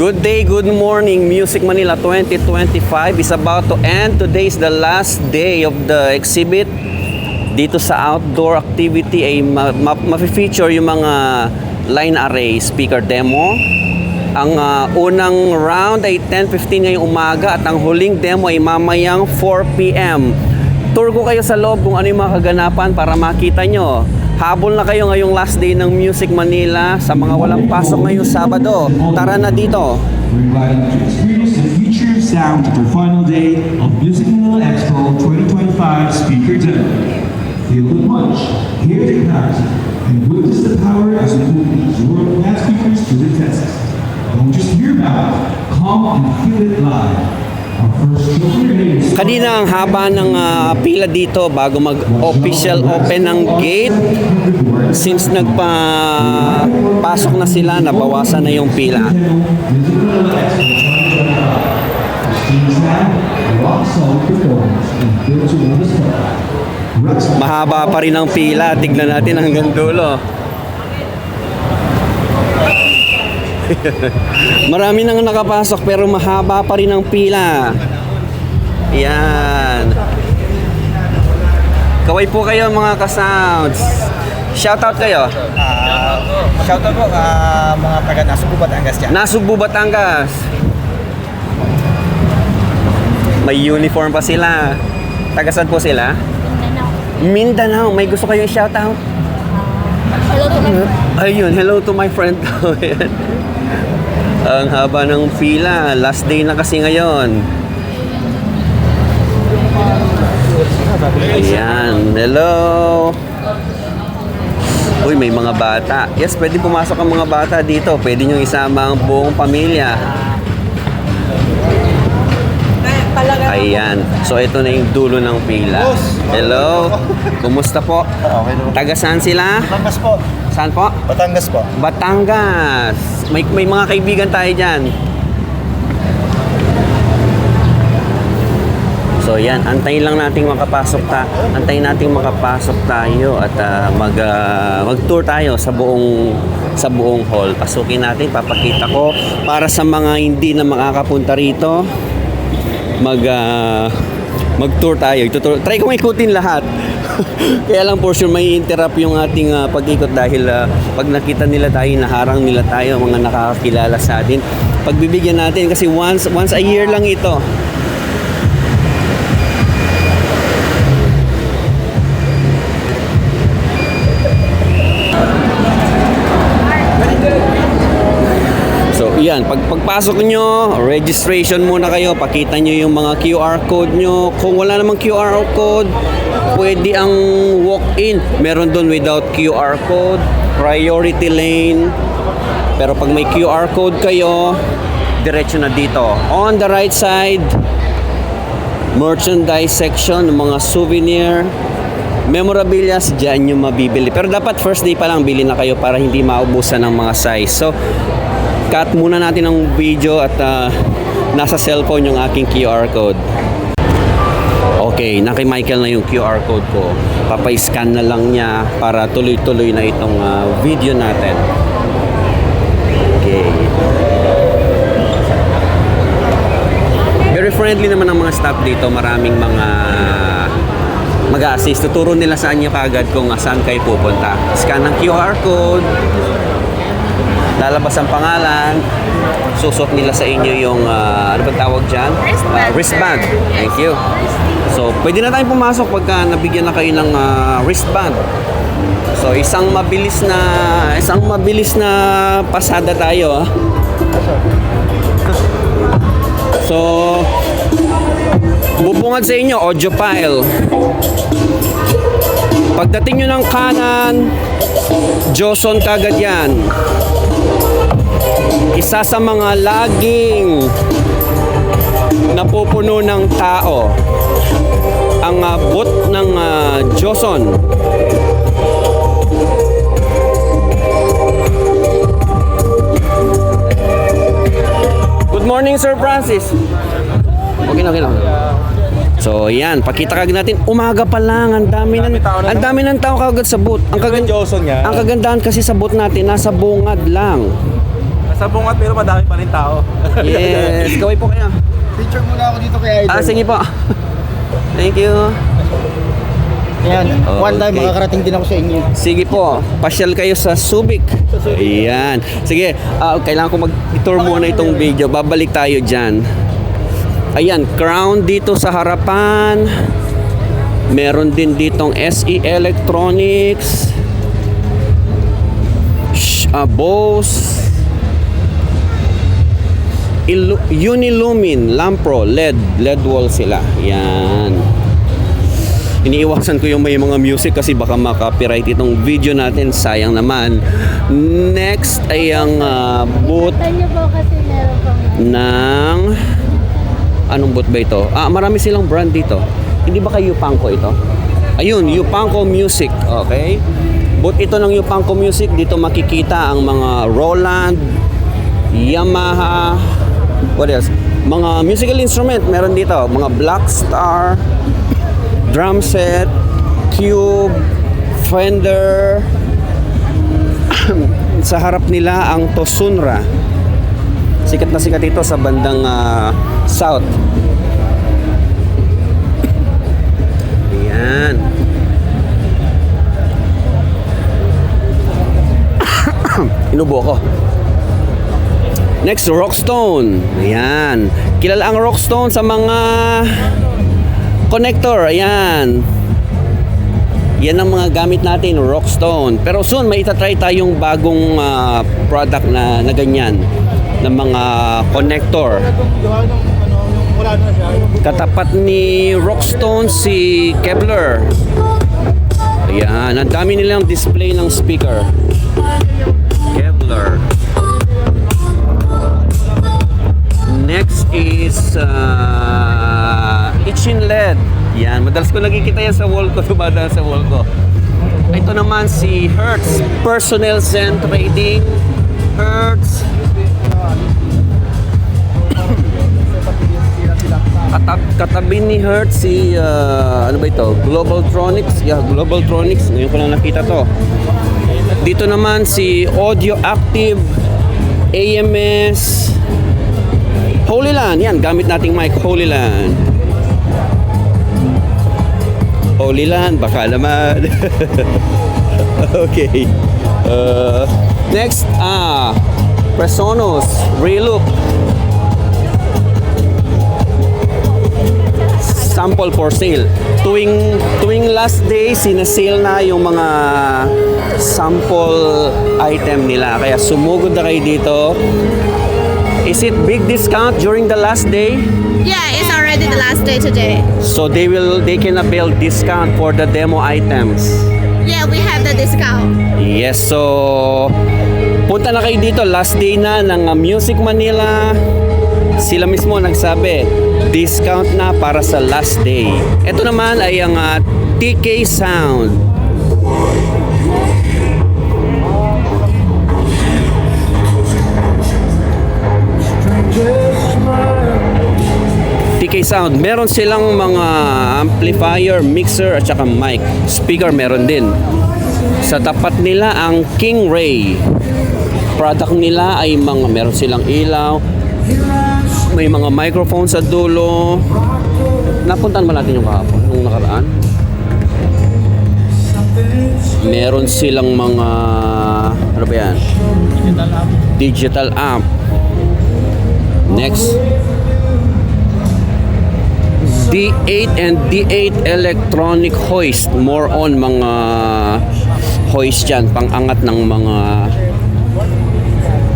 Good day, good morning. Music Manila 2025 is about to end. Today is the last day of the exhibit. Dito sa outdoor activity ay ma-feature yung mga line array speaker demo. Ang unang round ay 10:15 ngayong umaga at ang huling demo ay mamayang 4 p.m. Tour ko kayo sa loob kung ano yung mga kaganapan para makita nyo. Habol na kayo ngayong last day ng Music Manila sa mga walang pasok ngayong Sabado. Tara na dito. We're inviting you to experience the future of sound at the final day of Music Manila Expo 2025 Speaker Demo. Feel the punch, hear the clarity, and witness the power as we put these world-class speakers to the test. Don't just hear about it, come and feel it live. Our first children is... Kanina ang haba ng pila dito bago mag-official open ng gate. Since nagpa-pasok na sila, nabawasan na yung pila. Mahaba pa rin ang pila. Tignan natin hanggang dulo. Marami nang nakapasok pero mahaba pa rin ang pila. Yan. Kaway po kayo mga ka-sounds. Shoutout kayo. Shoutout po mga taga Nasugbu, Batangas dyan. Nasugbu, Batangas. May uniform pa sila. Tagasan po sila? Mindanao. May gusto kayong shoutout? Hello to my friend. Ayun, hello to my friend. Ang haba ng pila. Last day na kasi ngayon. Ayan, hello. Uy, may mga bata. Yes, pwede pumasok ang mga bata dito. Pwede nyo isama ang buong pamilya. Ayan. So, ito na yung dulo ng pila. Hello. Kumusta po? Okay naman. Taga saan sila? Batangas po. Saan po? Batangas po. Batangas. May mga kaibigan tayo dyan. So yan, antayin lang nating makapasok tayo at mag-tour tayo sa buong hall. Pasukin natin, papakita ko para sa mga hindi na makakapunta rito. Mag-tour tayo. Try kong ikutin lahat. Kaya lang for sure may interrupt yung ating pag-ikot dahil pag nakita nila tayo, naharang nila tayo, mga nakakakilala sa atin. Pagbibigyan natin kasi once a year lang ito. So, yan. Pagpasok nyo, registration muna kayo. Pakita nyo yung mga QR code nyo. Kung wala namang QR code, pwede ang walk-in. Meron doon without QR code, priority lane. Pero pag may QR code kayo, diretso na dito. On the right side, merchandise section, mga souvenir, memorabilia, dyan yung mabibili. Pero dapat first day pa lang bili na kayo para hindi maubusan ng mga size. So, cut muna natin ang video at nasa cellphone yung aking QR code. Okay, kay Michael na yung QR code ko. Papay-scan na lang niya para tuloy-tuloy na itong video natin. Okay. Very friendly naman ang mga staff dito. Maraming mga mag-a-assist. Tuturo nila sa inyo kagad kung saan kayo pupunta. Scan ng QR code. Lalabas ang pangalan, susot nila sa inyo yung, ano ba tawag dyan? Wristband. Thank you. So, pwede na tayong pumasok pagka nabigyan na kayo ng wristband. So, isang mabilis na pasada tayo. So, bubungad sa inyo, audio file. Pagdating nyo ng kanan, Joson kagad yan. Isa sa mga laging napupuno ng tao ang booth ng Joson. Good morning, Sir Francis. Okay lang. So, yan. Pakita kagad natin. Umaga pa lang. Ang dami ng tao kagad sa booth. Ang kagandahan kasi sa booth natin, nasa bungad lang. Sa bungat pero madami pa rin tao. Yes, kaway po kayo. Picture muna ako dito kay Idol. Sige po. Thank you. Ayan, one time Okay. makakarating din ako sa inyo. Sige po, pasyal kayo sa Subic. Ayan. Sige, kailangan ko mag-tour muna itong video. Babalik tayo dyan. Ayan, crown dito sa harapan. Meron din ditong SE Electronics. Bose. Unilumin, Lampro, LED wall sila. Yan. Iniiwasan ko yung may mga music kasi baka makapiright itong video natin. Sayang naman. Next ay ang booth Kita niyo po kasi meron pang ng... Anong booth ba ito? Marami silang brand dito. Hindi ba kay Yupanko ito? Ayun, Yupanko Music. Okay. Booth ito ng Yupanko Music. Dito makikita ang mga Roland, Yamaha, what else? Mga musical instrument meron dito. Mga Black Star, drum set, Cube, Fender. Sa harap nila ang Tosunra. Sikat na sikat ito sa bandang south. Ayan. Inubo ko. Next, Rockstone. Ayan. Kilala ang Rockstone sa mga connector. Ayan. Yan ang mga gamit natin, Rockstone. Pero soon, may itatry tayong bagong product na ganyan. Ng mga connector. Wala na siya. Katapat ni Rockstone si Kevlar. Ayan, ang dami nilang display ng speaker. Kevlar. Next is Itchin LED. Yan, madalas ko nakikita yan sa wall ko, dumadaan sa wall ko. Ito naman si Hertz, Personnel Zen Trading. Hertz. Katabi ni Hertz si ano ba ito? Globaltronics. Yeah, Globaltronics. Ngayon ko lang nakita to. Dito naman si Audio Active, AMS, Holyland. Yan, gamit nating mic, Holyland. Holyland, baka naman. Okay. Next, Presonus, Relook. Sample for sale. Tuwing last day, sinasale na yung mga sample item nila. Kaya sumugod na kayo dito. Is it big discount during the last day? Yeah, it's already the last day today. So they can avail discount for the demo items. Yeah, we have the discount. Yes, so punta na kayo dito. Last day na ng Music Manila. Sila mismo nagsabi, discount na para sa last day. Ito naman ay ang TK Sound. TK Sound, meron silang mga amplifier, mixer at saka mic. Speaker meron din. Sa tapat nila ang King Ray. Product nila ay meron silang ilaw, may mga microphone sa dulo. Napuntahan ba natin yung kahapon, nung nakaraan? Meron silang mga ano ba yan? Digital amp. Next, D8 and D8 electronic hoist. More on mga hoist yan, pang-angat ng mga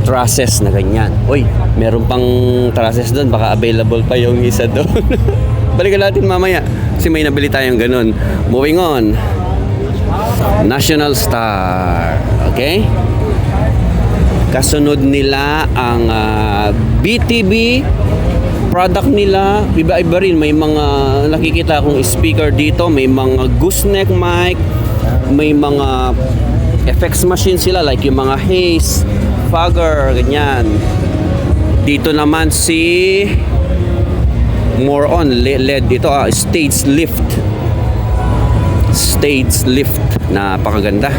trusses na ganyan. Uy, meron pang trusses doon. Baka available pa yung isa doon. Balikan natin mamaya kasi may nabili tayong ganun. Moving on. National Star. Okay? Kasunod nila ang BTB. Product nila, iba-iba rin. May mga nakikita akong speaker dito. May mga gooseneck mic. May mga effects machine sila like yung mga Haze, Fugger, ganyan. Dito naman si more on LED dito, stage lift. Stage lift, napakaganda.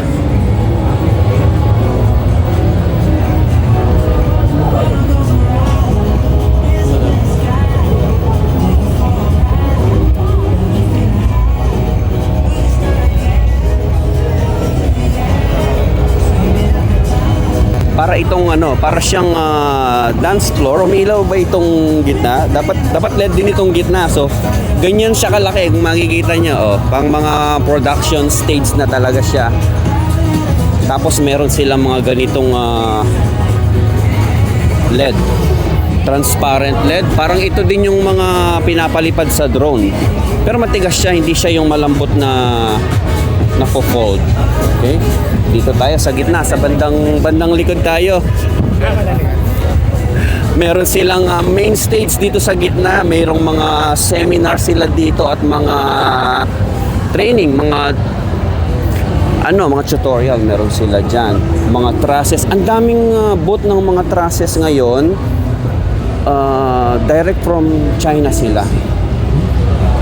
para itong para siyang dance floor. Umilaw ba itong gitna? Dapat LED din itong gitna. So, ganyan siya kalaki kung makikita niyo, pang mga production stage na talaga siya. Tapos meron silang mga ganitong LED. Transparent LED. Parang ito din yung mga pinapalipad sa drone. Pero matigas siya, hindi siya yung malambot na fold. Okay? Dito tayo sa gitna, sa bandang likod tayo. Meron silang main stage dito sa gitna. Mayroong mga seminar sila dito at mga training, mga tutorial meron sila dyan. Mga trusses. Ang daming booth ng mga trusses ngayon. Direct from China sila.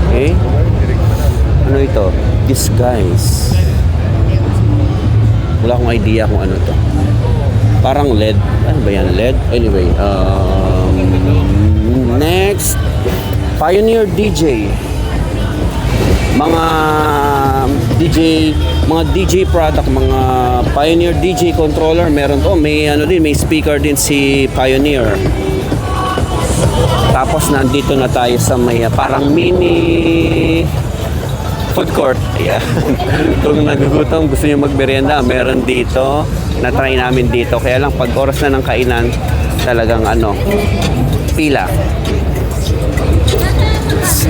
Okay? Ano ito? Disguise. Wala akong idea kung ano to. Parang LED. Ano ba yan? LED? Anyway. Next. Pioneer DJ. Mga DJ product, mga Pioneer DJ controller meron to. May may speaker din si Pioneer. Tapos nandito na tayo sa may parang mini food court. Yeah. Kung nagugutom, gusto niyo magmerienda, meron dito. Na-try namin dito. Kaya lang pag oras na ng kainan, talagang pila.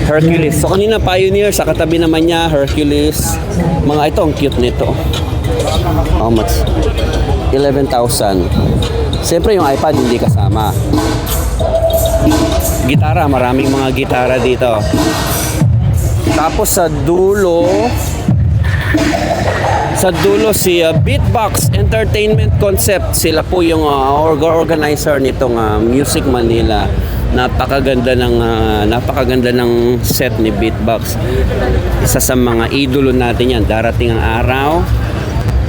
Hercules. So kanina Pioneer, sa katabi naman niya Hercules. Mga ito, ang cute nito. How much? 11,000. Siyempre yung iPad hindi kasama. Gitara, maraming mga gitara dito. Tapos sa dulo si Beatbox Entertainment Concept. Sila po yung organizer nitong Music Manila. Napakaganda ng set ni Beatbox. Isa sa mga idolo natin yan. Darating ang araw,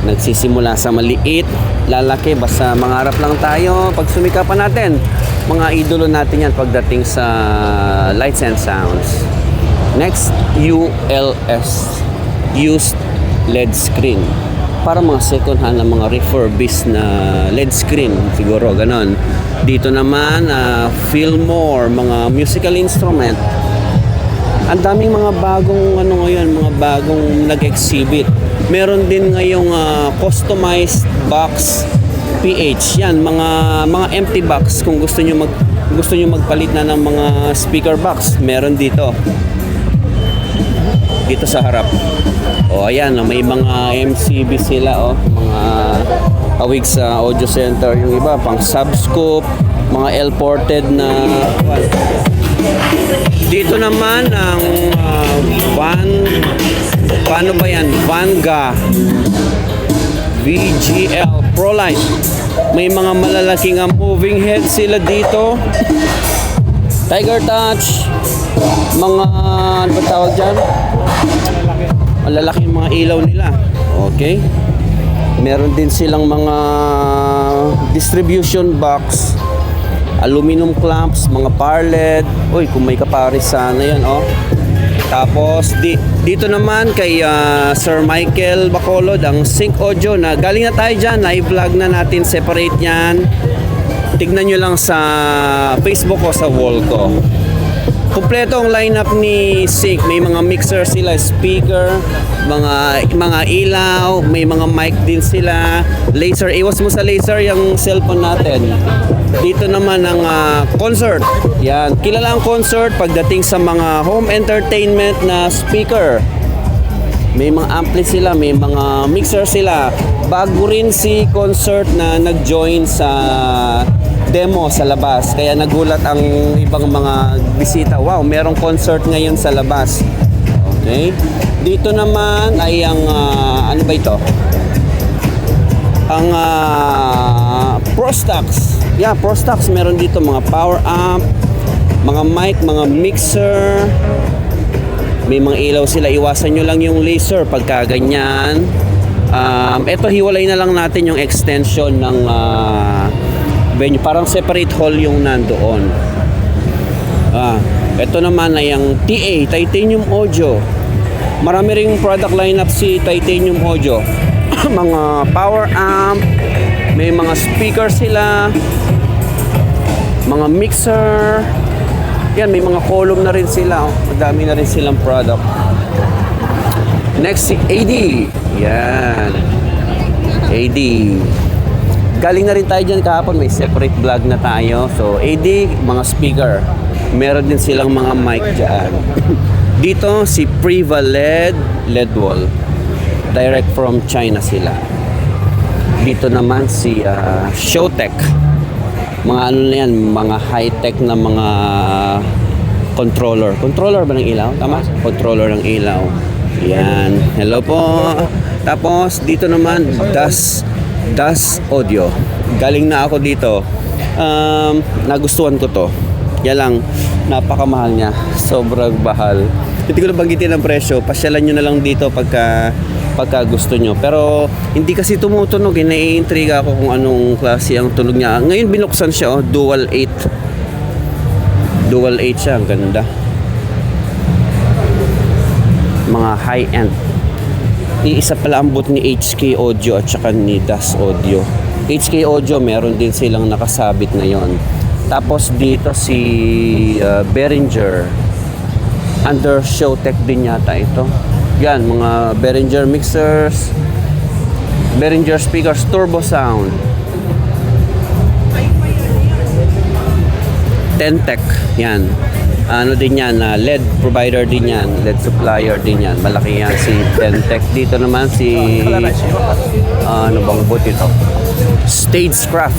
nagsisimula sa maliit, lalaki, basta mangarap lang tayo. Pag sumikapan natin, mga idolo natin yan pagdating sa lights and sounds. Next, ULS, used LED screen. Para mga second hand na mga refurbished na LED screen, siguro ganon. Dito naman, Fillmore, mga musical instrument. Ang daming mga bagong ngayon, mga bagong nag-exhibit. Meron din ngayong customized box PH. Yan, mga empty box kung gusto niyo magpalit na ng mga speaker box, meron dito. Dito sa harap. Ayan, may mga MCB sila, mga awig sa audio center, yung iba pang subscope, mga L-ported na dito naman ang Vanga VGL ProLight. May mga malalaking moving head sila dito. Tiger Touch. Mga ano ba tawag dyan? Malalaking mga ilaw nila. Okay. Meron din silang mga distribution box, aluminum clamps, mga power LED. Uy, kung may kapares sana yan, Tapos dito naman kay Sir Michael Bacolod, ang Sync Audio na galing na tayo dyan, na-vlog na natin, separate yan. Tignan nyo lang sa Facebook o sa wall ko. Kumpleto ang lineup ni Sync. May mga mixer sila, speaker, mga ilaw, may mga mic din sila. Laser, iwas mo sa laser yung cellphone natin. Dito naman ang concert. Yan, kilala ang concert pagdating sa mga home entertainment na speaker. May mga ampli sila, may mga mixer sila. Bago rin si concert na nag-join sa demo sa labas. Kaya nagulat ang ibang mga bisita. Wow, merong concert ngayon sa labas. Okay. Dito naman ay ang ano ba ito? Ang Prostax. Yeah, Prostax meron dito mga power amp, mga mic, mga mixer. May mga ilaw sila. Iwasan nyo lang yung laser pagka ganyan. Ito, hiwalay na lang natin yung extension ng venue. Parang separate hall yung nandoon. Ito naman ay ang TA, Titanium Audio. Marami ring product lineup si Titanium Audio. Mga power amp, May mga speaker sila, mga mixer. Yan, may mga column na rin sila. Oh. Madami na rin silang product. Next, si AD. Yan. AD. Galing na rin tayo dyan kahapon. May separate vlog na tayo. So, AD, mga speaker. Meron din silang mga mic dyan. Dito, si Priva LED wall. Direct from China sila. Dito naman si Showtech. Mga ano na yan, mga high-tech na mga controller. Controller ba ng ilaw? Tama? Controller ng ilaw. Yan. Hello po. Tapos, dito naman, Das Audio. Galing na ako dito. Nagustuhan ko to. Yan lang, napakamahal niya. Sobrang bahal. Hindi ko na banggitin ang presyo. Pasyalan nyo na lang dito pagka gusto nyo. Pero hindi kasi tumutunog. Naiintriga ako kung anong klase ang tunog niya. Ngayon binuksan siya, dual 8. Dual 8 siya. Ang ganda. Mga high-end. Iisa pala ang boot ni HK Audio at saka ni Das Audio. HK Audio, meron din silang nakasabit ngayon. Tapos dito si Behringer. Under Showtech din yata ito. Yan, mga Behringer mixers, Behringer speakers, turbo sound. Tentec, yan. Ano din yan, LED provider din yan, LED supplier din yan. Malaki yan si Tentec. Dito naman si, ano bang boot ito? Stagecraft.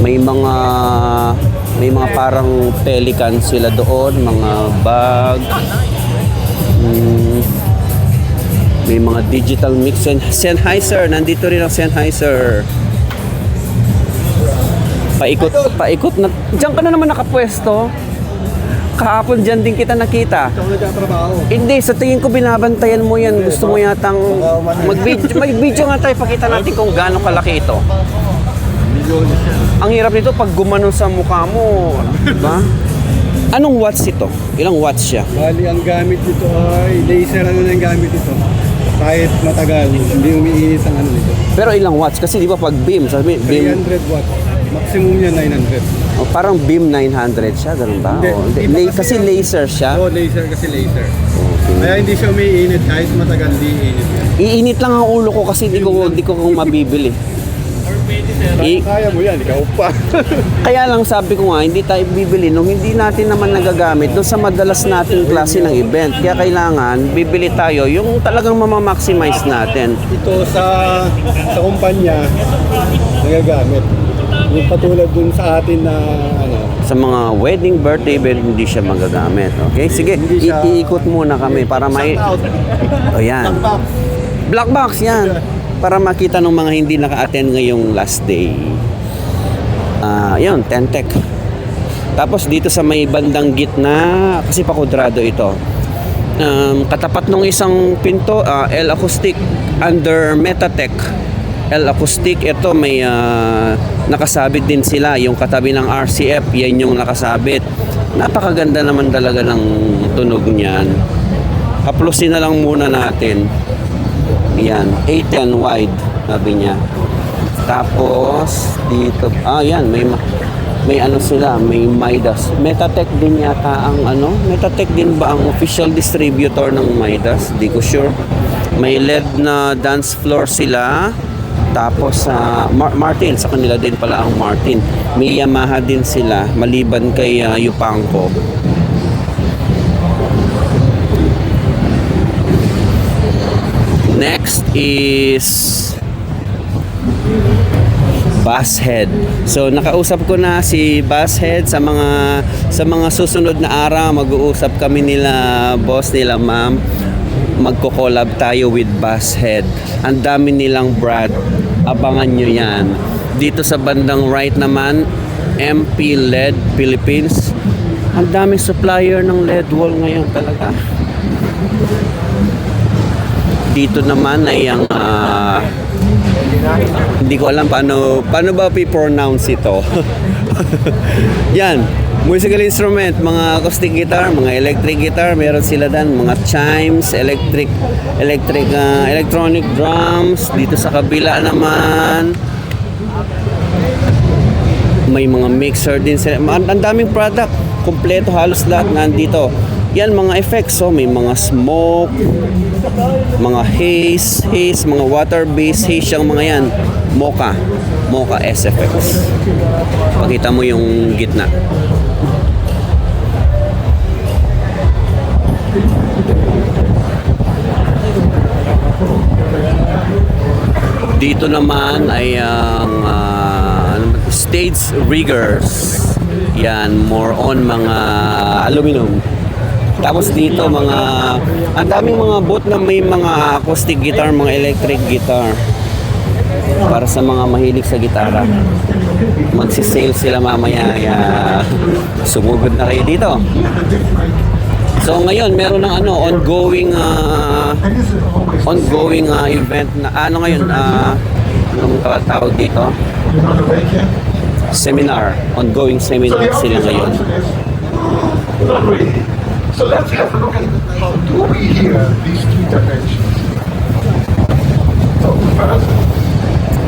May mga parang Pelican sila doon, mga bag. May mga digital mix and Sennheiser. Nandito rin ang Sennheiser. Paikot na. Diyan ka na naman nakapwesto. Kahapon dyan din kita nakita. Hindi, sa tingin ko binabantayan mo yan. Gusto mo yatang mag-video nga tayo. Pakita natin kung gaano kalaki ito. Ang hirap nito pag gumanon sa mukha mo. Diba? Anong watts ito? Ilang watts siya? Bali, ang gamit nito ay laser ano na yung gamit nito. Kahit matagal, hindi umiinit ang ano nito. Pero ilang watts? Kasi di ba pag beam, sabi beam, 300 watts. Maximum niya 900. oh, parang beam 900 siya, ganun ba? Hindi, Oh, hindi pa kasi laser siya. Oo, laser kasi laser. Kaya hindi siya umiinit kahit matagal, hindi iinit yan. Iinit lang ang ulo ko kasi di ko kung mabibili. Kaya mo yan, ikaw pa. Kaya lang sabi ko nga, hindi tayo bibili nung hindi natin naman nagagamit doon sa madalas nating klase ng event. Kaya kailangan bibili tayo yung talagang mamamaximize natin. Ito sa kumpanya, nagagamit. Yung patulad dun sa atin na ano. Sa mga wedding, birthday event, hindi siya magagamit. Okay? Sige, Hindi siya- iikot muna kami para may... O yan. Black box, yan. Para makita ng mga hindi naka-attend ngayong last day. Yun, Tentec. Tapos dito sa may bandang gitna, kasi pakudrado ito. Katapat ng isang pinto, L Acoustic under Metatech. L Acoustic, ito may nakasabit din sila. Yung katabi ng RCF, yan yung nakasabit. Napakaganda naman talaga ng tunog niyan. Haplusin na lang muna natin. Yan, 810 wide, sabi niya. Tapos, dito, yan, may ano sila, may Midas. Metatech din yata ang ano, Metatech din ba ang official distributor ng Midas? Di ko sure. May LED na dance floor sila. Tapos, Martin, sa kanila din pala ang Martin. May Yamaha din sila, maliban kay Yupanko. Next is Basshead. So nakausap ko na si Basshead sa mga susunod na araw. Mag-uusap kami nila boss nila ma'am. Magko-collab tayo with Basshead. Ang dami nilang brand. Abangan nyo yan. Dito sa bandang right naman, MP LED Philippines. Ang daming supplier ng LED wall ngayon talaga. Dito naman ay ang hindi ko alam paano ba i-pronounce ito. Yan, Musical instrument, mga acoustic guitar, mga electric guitar, meron sila dan, mga chimes, electronic drums. Dito sa kabila naman, may mga mixer din sila. Ang daming product, kompleto halos lahat nandito. Yan mga effects, so may mga smoke, mga haze, mga water-based haze yung mga yan. Mocha SFX. Pakita mo yung gitna. Dito naman ay ang stage riggers. Yan, more on mga aluminum. Tapos dito mga, ang daming mga booth na may mga acoustic guitar, mga electric guitar. Para sa mga mahilig sa gitara. Magsisale sila mamaya. Sumugod na kayo dito. So ngayon meron ng ongoing event na ngayon anong tawag dito? Seminar, ongoing seminar sila ngayon. So let's have a look at how do we hear these three dimensions. So first,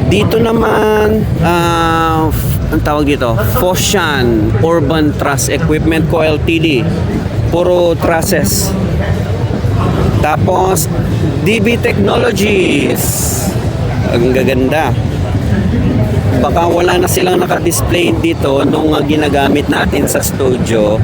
Dito naman ang tawag dito, Foshan Urban Truss Equipment Co. Ltd. Puro trusses. Tapos DB Technologies. Ang gaganda. Baka wala na silang naka-display dito nung ginagamit natin sa studio.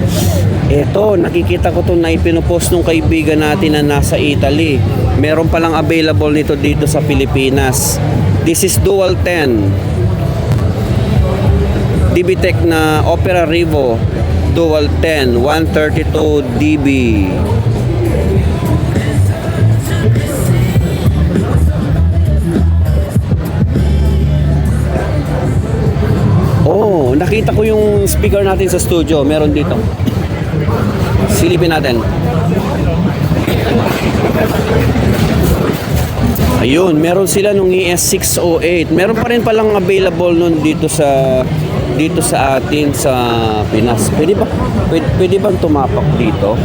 Eto, nakikita ko to na ipinopost nung kaibigan natin na nasa Italy. Meron palang available nito dito sa Pilipinas. This is Dual 10. DB-Tech na Opera Revo Dual 10 132 dB. Oh, nakita ko yung speaker natin sa studio. Meron dito. Silipin natin. Ayun, meron sila nung ES608. Meron pa rin palang available nun dito sa atin sa Pinas. Pwede bang tumapak dito?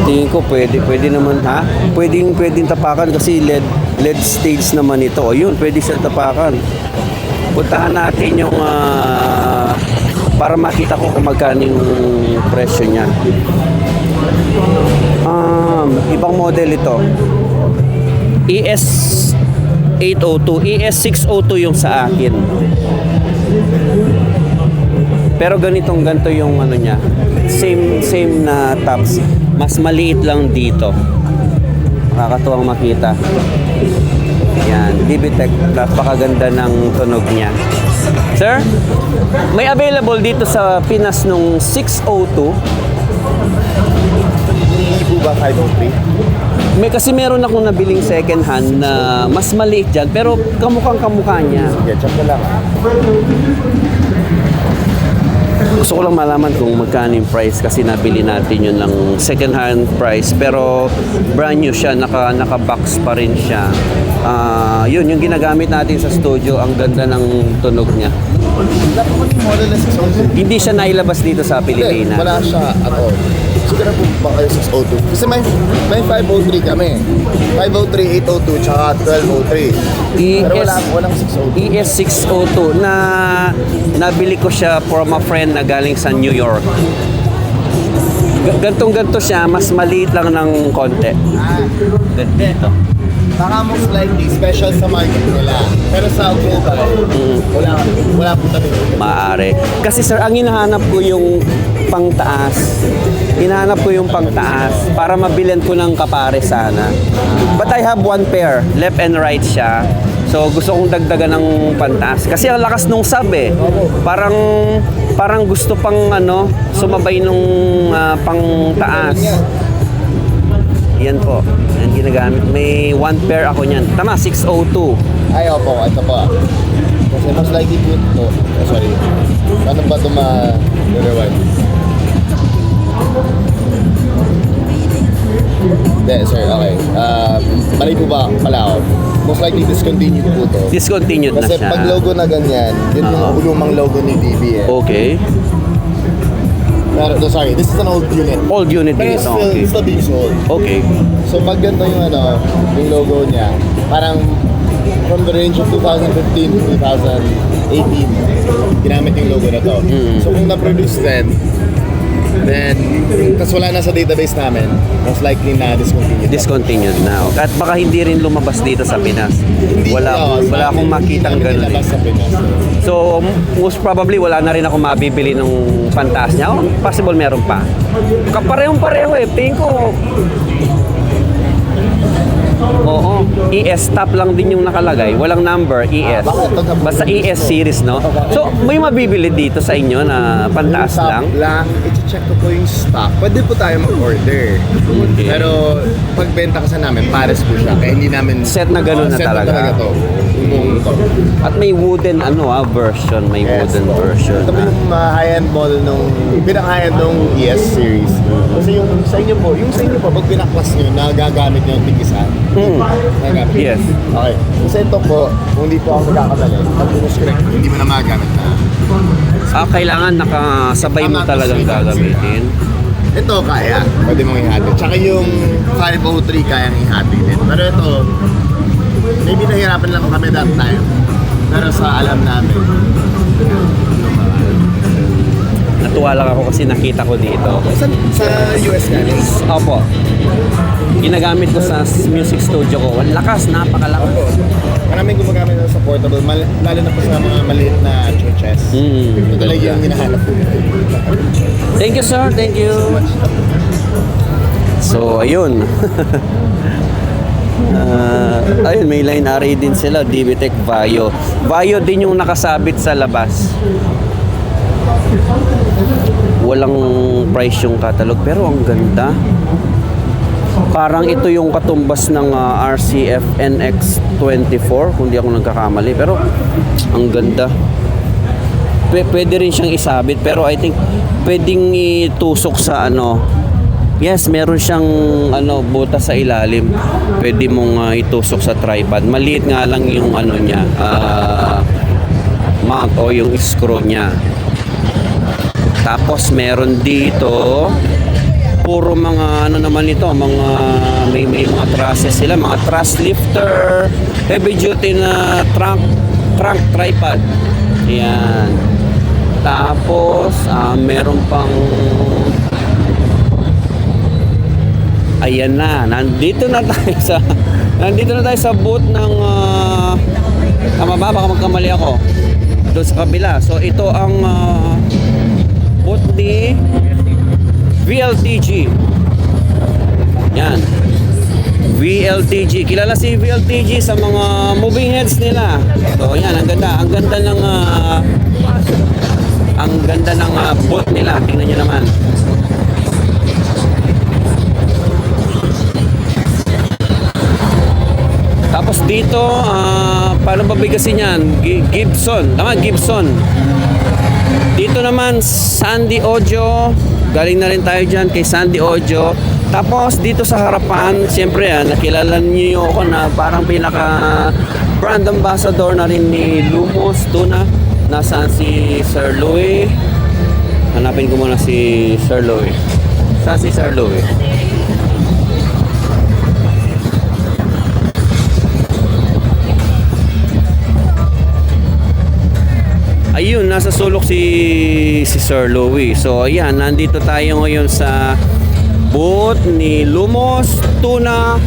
Tingin ko pwede naman ha. Pwedeng tapakan kasi LED stage naman ito. Ayun, pwede siya tapakan. Puntahan natin yung para makita ko kung magkano yung presyo niya. Ibang model ito. ES802, ES602 yung sa akin. Pero ganito yung niya. Same na tops. Mas maliit lang dito. Nakakatuwang makita. Yan, DB-Tech, napakaganda ng tunog niya. Sir, may available dito sa Pinas nung 602. Hindi po ba 503? Kasi meron akong nabiling second hand na mas maliit dyan, pero kamukhang-kamukha niya. Sige, check ko lang. Gusto ko lang malaman kung magkano yung price kasi nabili natin yun ng second hand price, pero brand new siya, naka-box pa rin siya. Yun, yung ginagamit natin sa studio, ang ganda ng tunog niya. Wala po kami model na 602. Hindi siya nailabas dito sa Pilipinas. Wala siya at all. Siguro po ba kayo 602? Kasi may 503 kami. 503, 802, tsaka 1203. Pero walang 602. ES602 na nabili ko siya from a friend na galing sa New York. Gantong-ganto siya, mas maliit lang ng konti. Ganito. Baka most likely, special sa market nila. Pero sa global, wala po tabi. Maaari. Kasi sir, ang hinahanap ko yung pangtaas. Hinahanap ko yung pangtaas para mabilan ko ng kapare sana. But I have one pair, left and right siya. So gusto kong dagdagan ng pantaas. Kasi ang lakas nung sub eh. Parang gusto pang sumabay nung pangtaas. Yan po. Yan ginagamit. May one pair ako niyan. Tama, 602. Ay, opo. Ito po. Kasi most likely po ito. Oh, sorry. Paano ba ito ma-rewind? Hindi, sir, okay. Mali po ba pala ako? Most likely discontinued po to. Discontinued na Kasi siya. pag logo na ganyan, yun yung lumang logo ni DB eh. Okay. Pero, no, sorry, this is an old unit. Old unit Pero din it's ito. still, Okay. it's still being sold. Okay. So pag ganito yung yung logo niya, parang from the range of 2015 to 2018, ginamit yung logo na to. So kung na-produce then tas wala na sa database namin, most likely na discontinued. Discontinued na. At baka hindi rin lumabas dito sa Pinas. Wala akong makitang ganun. Nilabas Eh. sa Pinas. So, most probably wala na rin ako mabibili ng pantaas niya. Oh, possible meron pa. Kaparehong-pareho eh. Tingin ko, oo, ES top lang din yung nakalagay. Walang number, ES. Basta ES series, no? So, may mabibili dito sa inyo na pantaas lang? I-check ko po yung stock. Pwede po tayo mag-order. Okay. Pero pagbenta kasi namin, pares po siya. Kaya hindi namin... Set na ganun na set talaga. to. Yung buong to. At may wooden version. May wooden version. Ito po yung high-end model nung... Pinaka-high-end nung ES series. Kasi yung sa inyo po, pag pinaklas nyo, nagagamit nyo yung tigisan. Nagagamit. Yes. Okay. Kasi ito po, kung hindi po ako magkakamali, pag pinush correct, hindi mo na magagamit na. Kailangan nakasabay mo talagang gagamitin. Ito kaya, pwede mong ihati. Tsaka yung 503 kayang ihati din. Pero ito, maybe nahirapan lang kami that time. Pero sa alam namin, Natuwa lang ako kasi nakita ko dito. sa US natin. Opo. Ginagamit ko sa music studio ko. Ang lakas, napakalakas. Maraming gumagamit na sa portable, lalo na po sa mga maliit na churches. Ito talaga yung hinahanap ko. Thank you, sir. Thank you. So, ayun. Ayun, may line array din sila. DBTech Vaio. Vaio din yung nakasabit sa labas. Walang price yung catalog, pero ang ganda. Parang ito yung katumbas ng RCF NX24, kung di ako nagkakamali. Pero ang ganda. Pwede rin siyang isabit, pero I think pwedeng itusok sa Yes, meron siyang butas sa ilalim. Pwede mong itusok sa tripod. Maliit nga lang yung niya, mount o yung screw niya. Tapos meron dito puro mga naman ito, mga may mga trusses sila, mga truss lifter, heavy duty na trunk tripod. Ayan. Tapos meron pang ayan na, nandito na tayo sa booth ng tama ba? Baka magkamali ako doon sa kabila. So ito ang booth ni VLTG. Yan. VLTG. Kilala si VLTG sa mga moving heads nila. So yan, ang ganda ng booth nila. Tingnan niyo naman. Tapos dito, paano babigasin yan? Gibson. Tama, Gibson. Dito naman, Sandy Audio. Galing na rin tayo dyan kay Sandy Audio. Tapos dito sa harapan, siyempre nakilala niyo ako na parang pinaka brand ambassador na rin ni Lumos Tuna. Nasaan si Sir Louie? Hanapin ko muna si Sir Louie. Saan si Sir Louie? Ayun, nasa sulok si Sir Louie. So ayan, nandito tayo ngayon sa booth ni Lumos Tuna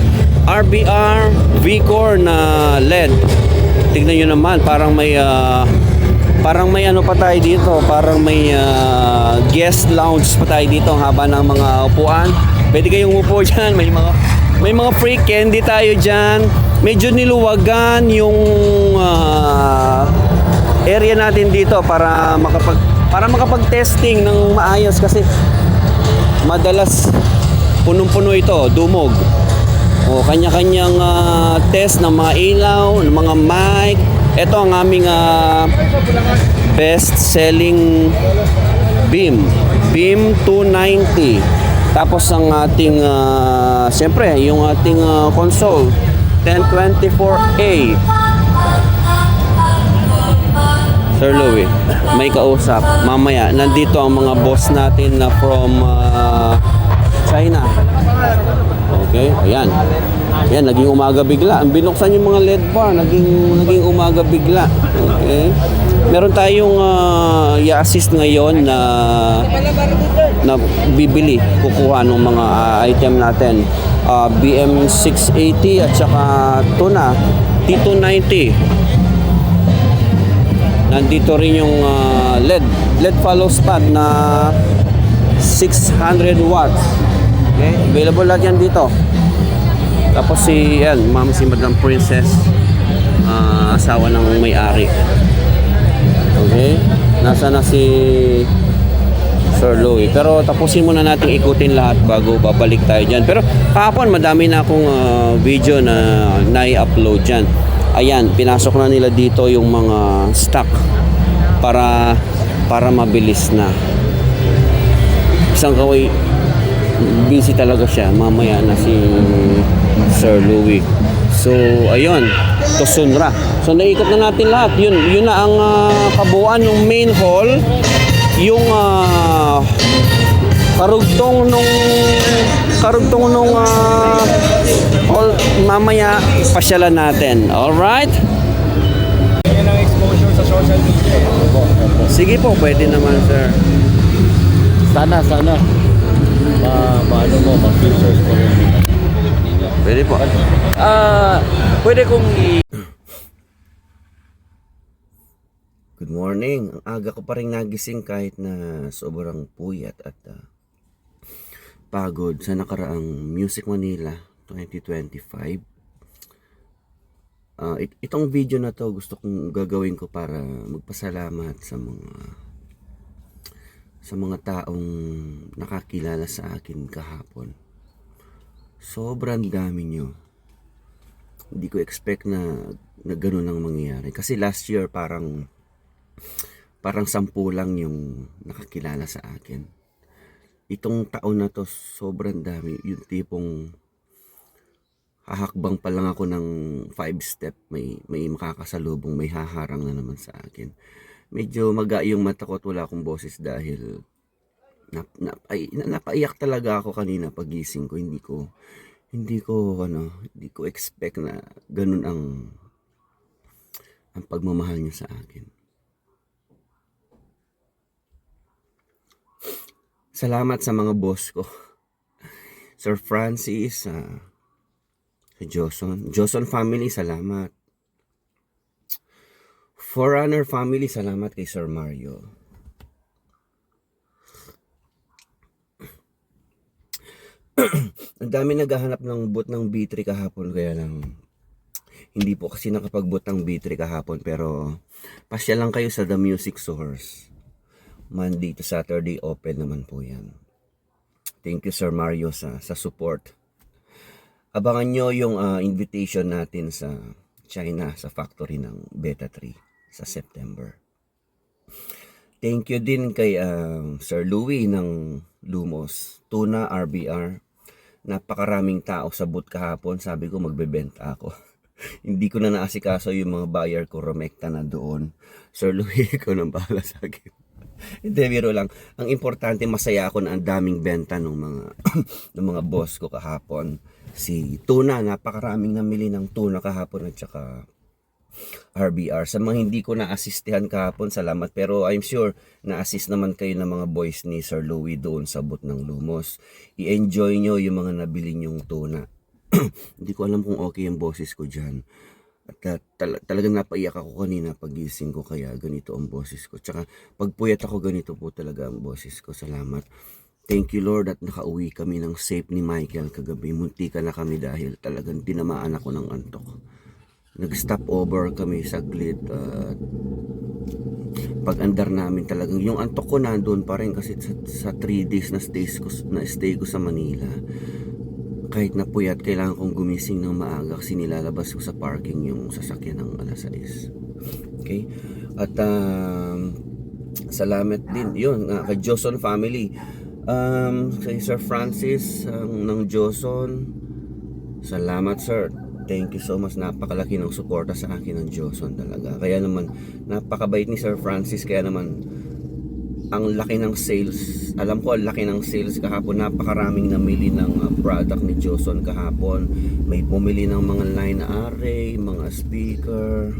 RBR V-Core na LED. Tignan nyo naman, parang may pa tayo dito, parang may guest lounge pa tayo dito ang haba ng mga upuan. Pwede kayong upo dyan, may mga free candy tayo dyan. Medyo niluwagan yung area natin dito para makapag-testing ng maayos kasi madalas punong-puno ito, dumog. O kanya-kanyang test ng mga ilaw, ng mga mic. Ito ang aming best-selling beam 290. Tapos ang ating siyempre, yung ating console 1024A. Sir Louie, may kausap. Mamaya, nandito ang mga boss natin na from China. Okay, ayan. Ayan, naging umaga bigla. Ang binuksan yung mga LED bar, naging umaga bigla. Okay. Meron tayong i-assist ngayon na bibili, kukuha ng mga item natin. BM680 at saka Tuna T290. Nandito rin yung LED follow spot na 600 watts. Okay, available lahat yan dito. Tapos si Madam Princess, asawa ng may-ari. Okay, nasa na si Sir Louie. Pero tapusin muna natin ikutin lahat bago babalik tayo dyan. Pero kahapon madami na akong video na nai-upload dyan. Ayan, pinasok na nila dito yung mga stock para mabilis na. Isang kaway, busy talaga siya. Mamaya na si Sir Louie. So, ayun, to Sunra. So, naikot na natin lahat. Yun na ang kabuuan ng main hall. Yung karugtong nung hall, mamaya pasyalan natin. Alright? Yan ang exposure sa social media. Sige po, pwede naman, sir. Sana. Paano mo, mag-filters ko rin. Pwede po. Pwede kong Good morning. Ang aga ko pa rin nagising kahit na sobrang puyat at pagod sa nakaraang Music Manila 2025. Itong video na to gusto kong gagawin ko para magpasalamat sa mga taong nakakilala sa akin kahapon. Sobrang dami nyo. Hindi ko expect na ganun ang mangyayari. Kasi last year parang 10 lang yung nakakilala sa akin. Itong taon na to sobrang dami. Yung tipong hahakbang pa lang ako ng 5 step, may makakasalubong, may haharang na naman sa akin. Medyo maga yung mata ko at wala akong boses dahil napaiyak talaga ako kanina pagising ko. Hindi ko expect na ganun ang pagmamahal niyo sa akin. Salamat sa mga boss ko. Sir Francis, Joson family, salamat. Forerunner family, salamat kay Sir Mario. Ang dami naghahanap ng boot ng B3 kahapon, kaya lang hindi po kasi nakapag-boot ng B3 kahapon, pero pasya lang kayo sa The Music Source. Monday to Saturday open naman po yan. Thank you Sir Mario sa support. Abangan nyo yung invitation natin sa China, sa factory ng Beta 3 sa September. Thank you din kay Sir Louie ng Lumos, Tuna RBR. Napakaraming tao sa booth kahapon. Sabi ko magbebenta ako. Hindi ko na naasikaso yung mga buyer ko, rumekta na doon. Sir Louie, ikaw nang bahala sa akin. Hindi, biro lang. Ang importante, masaya ako na ang daming benta ng mga boss ko kahapon. Si Tuna, napakaraming namili ng Tuna kahapon at saka RBR. Sa mga hindi ko na-assistihan kahapon, salamat. Pero I'm sure na-assist naman kayo ng mga boys ni Sir Louie doon sa booth ng Lumos. I-enjoy nyo yung mga nabili nyong Tuna. Hindi ko alam kung okay yung boses ko dyan. At talagang napaiyak ako kanina pagising ko, kaya ganito ang boses ko. Tsaka pagpuyat ako, ganito po talaga ang boses ko. Salamat. Thank you Lord at nakauwi kami ng safe ni Michael kagabi. Muntika na kami dahil talagang tinamaan ako ng antok. Nag-stop over kami saglit at pag-andar namin talagang yung antok ko nandoon pa rin kasi sa 3 days na stay ko sa Manila. Kahit na puyat, kailangan kong gumising ng maaga kasi nilalabas ko sa parking yung sasakyan ng alas 6. Okay? At salamat din yun kay Joson family. Kay Sir Francis ng Joson, salamat sir. Thank you so much. Napakalaki ng suporta sa akin ng Joson talaga. Kaya naman, napakabait ni Sir Francis. Kaya naman, ang laki ng sales. Alam ko, ang laki ng sales kahapon. Napakaraming namili ng product ni Joson kahapon. May bumili ng mga line array, mga speaker.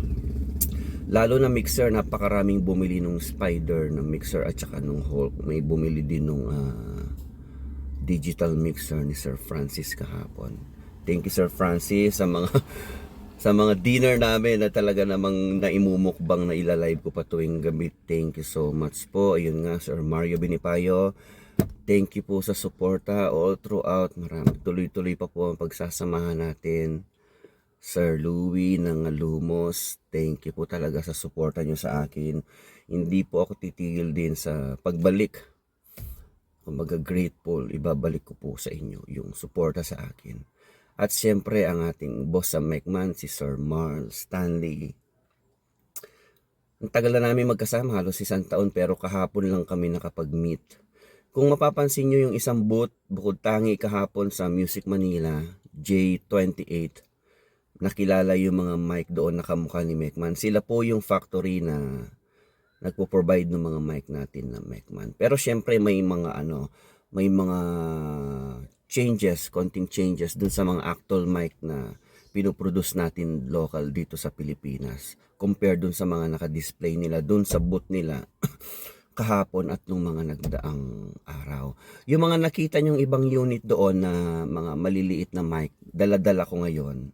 Lalo na mixer, napakaraming bumili nung Spider na mixer at saka nung Hulk. May bumili din nung digital mixer ni Sir Francis kahapon. Thank you Sir Francis sa mga sa mga dinner namin na talaga namang naimumukbang na ilalive ko pa tuwing gabi. Thank you so much po. Ayun nga Sir Mario Benipayo. Thank you po sa suporta all throughout. Marami tuloy-tuloy pa po ang pagsasamahan natin. Sir Louie ng Lumos, thank you po talaga sa suporta nyo sa akin. Hindi po ako titigil din sa pagbalik. Kumbaga grateful, ibabalik ko po sa inyo yung suporta sa akin. At siyempre ang ating boss sa Mekman, si Sir Marl Stanley. Ang tagal na namin magkasama, halos 1 taon, pero kahapon lang kami nakapag-meet. Kung mapapansin nyo yung isang booth, bukod tangi kahapon sa Music Manila, J28, nakilala yung mga mic doon na kamukha ni Mekman. Sila po yung factory na nagpo-provide ng mga mic natin na Mekman. Pero syempre may mga changes, konting changes dun sa mga actual mic na pinoproduce natin local dito sa Pilipinas. Compare dun sa mga naka-display nila, dun sa booth nila kahapon at nung mga nagdaang araw. Yung mga nakita nyong ibang unit doon na mga maliliit na mic, dala-dala ko ngayon.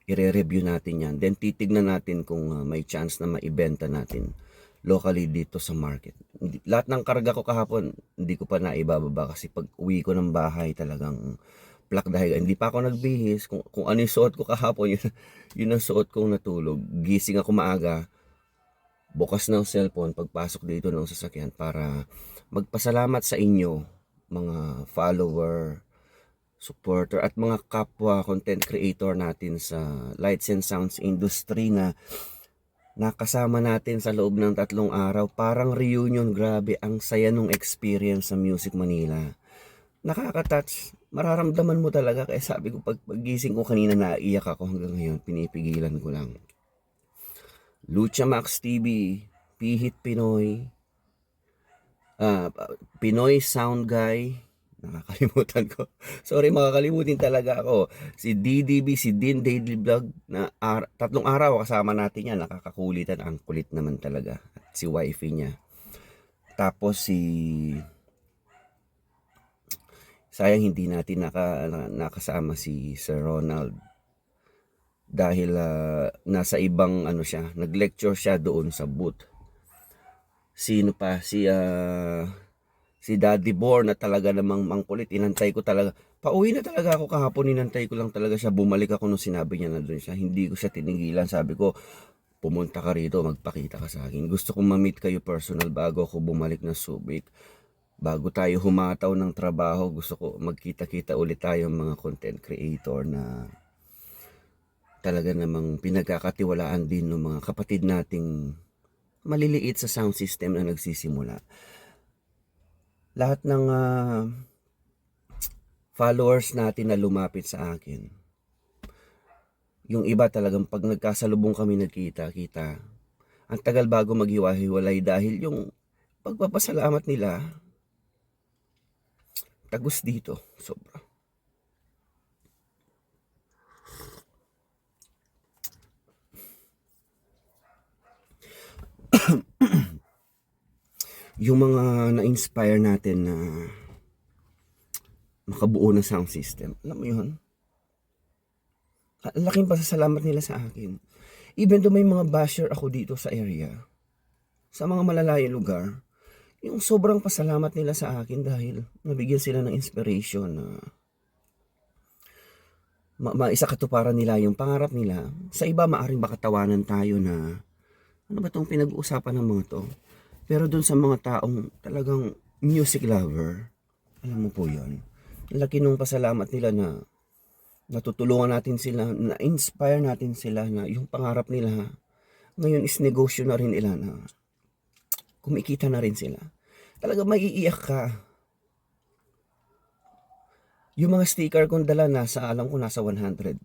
I-review natin yan. Then titignan natin kung may chance na maibenta natin locally dito sa market. Lahat ng karga ko kahapon, hindi ko pa naibababa kasi pag uwi ko ng bahay talagang plak dahil hindi pa ako nagbihis. Kung ano yung suot ko kahapon, yun ang suot kong natulog. Gising ako maaga, bukas ng cellphone, pagpasok dito ng sasakyan para magpasalamat sa inyo, mga follower, supporter at mga kapwa content creator natin sa lights and sounds industry na nakasama natin sa loob ng 3 araw. Parang reunion, grabe ang saya nung experience sa Music Manila. Nakaka-touch, mararamdaman mo talaga. Kaya sabi ko paggising ko kanina, naiyak ako, hanggang ngayon pinipigilan ko lang. Lucha Max TV, Pihit Pinoy, Pinoy Sound Guy, nakakalimutan ko. Sorry, makakalimutin talaga ako. Si DDB, si Din Daily Vlog, na 3 araw kasama natin yan. Nakakakulitan, ang kulit naman talaga. At si wifey niya. Tapos sayang hindi natin nakasama si Sir Ronald. Dahil nasa ibang siya, nag-lecture siya doon sa booth. Sino pa? Si Daddy Bor na talaga namang mangkulit. Inantay ko talaga. Pauwi na talaga ako kahapon. Inantay ko lang talaga siya. Bumalik ako nung sinabi niya na doon siya. Hindi ko siya tinigilan. Sabi ko, pumunta ka rito, magpakita ka sa akin. Gusto kong ma-meet kayo personal bago ako bumalik na Subic. Bago tayo humataw ng trabaho, gusto ko magkita-kita ulit tayo mga content creator na talaga namang pinagkakatiwalaan din ng mga kapatid nating maliliit sa sound system na nagsisimula. Lahat ng followers natin na lumapit sa akin, yung iba talagang pag nagkasalubong kami nagkita-kita, ang tagal bago maghiwa-hiwalay dahil yung pagpapasalamat nila, tagus dito, sobra. Yung mga na-inspire natin na makabuo ng sound system, alam mo yun? Ang laking pasasalamat nila sa akin. Even though may mga basher ako dito sa area, sa mga malalayong lugar, yung sobrang pasalamat nila sa akin dahil nabigyan sila ng inspiration na maisa katuparan nila yung pangarap nila. Sa iba, maaring bakatawanan tayo na ano ba itong pinag-uusapan ng mga to? Pero dun sa mga taong talagang music lover, alam mo po yun, laki nung pasalamat nila na natutulungan natin sila, na-inspire natin sila na yung pangarap nila ngayon is negosyo na rin nila na kumikita na rin sila. Talaga maiiyak ka. Yung mga sticker kong dala alam ko nasa 100.